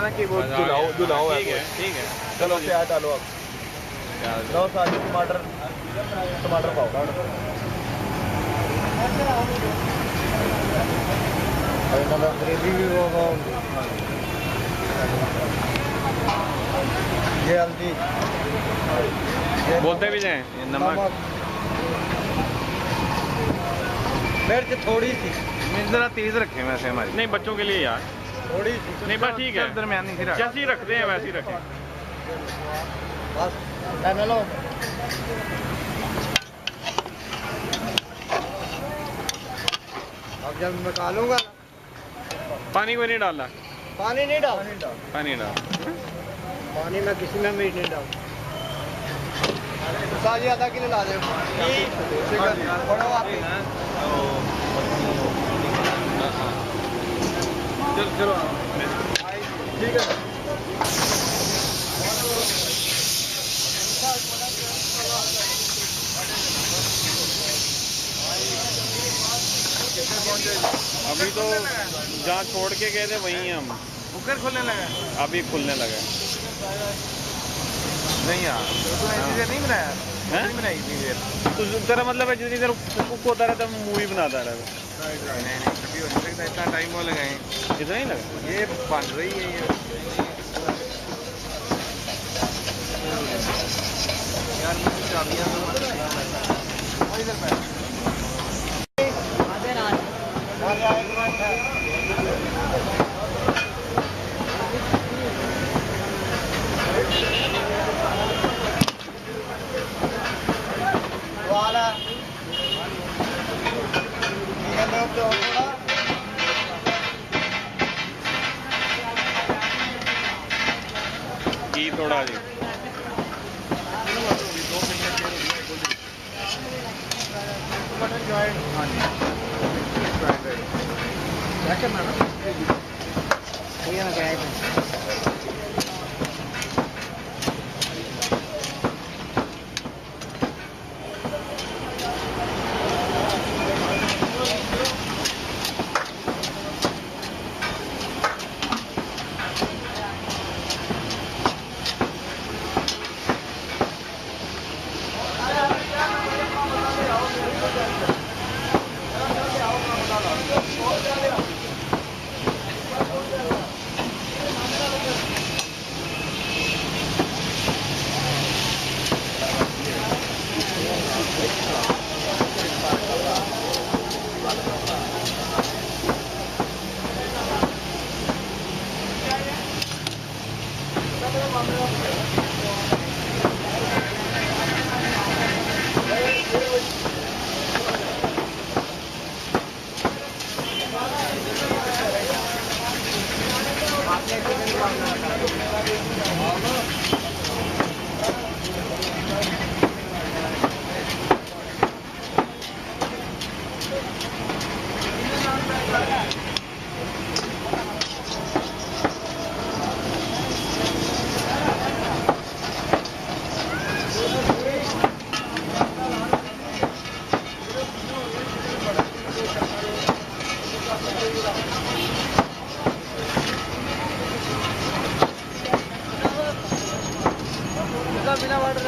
कि वो दुलाओ है। ठीक है चलो प्याज डालो आप। लो सारे टमाटर पाओ। ग्रेवी भी वो ये हल्दी बोलते भी जाएं, नमक मिर्च थोड़ी सी, जरा तेज रखें वैसे हमारी। नहीं बच्चों के लिए यार थोड़ी सी नहीं, बस ठीक है, दरमियानी सी जैसे ही रखते हैं वैसे ही रखें बस। लो अब जब निकालूंगा पानी कोई नहीं डालना। पानी नहीं डाल पानी डाल पानी में किसी में मीट नहीं डाल। साजी आधा किलो ला दे। चलो ठीक है। अभी तो जहाँ छोड़ के गए थे वहीं हम कुकर खुलने लगा, अभी खुलने लगा। नहीं यार तो नहीं बनाया हैं? नहीं बनाई थी फिर। तो तेरा मतलब है जितनी देर कुक होता रहता है मूवी बनाता रहता है। नहीं कभी हो नहीं सकता, इतना टाइम वो लगाए। कितना ही लगा ये बन रही है ये यार मुझे चाबियां घी थोड़ा जी। क्या करना ना ये ना क्या है। बिना वाटर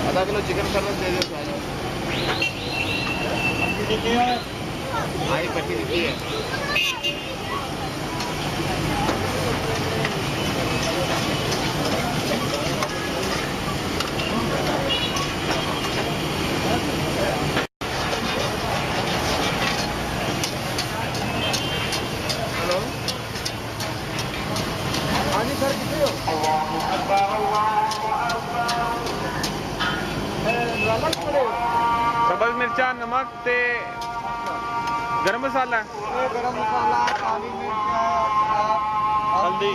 आधा किलो चिकन कर दे दो। आई पट्टी लिखी है। हेलो हाँ जी सर कितने हो? सब्ज़ मिर्चा नमक ते गरम मसाला गरम मसाला काली मिर्च हल्दी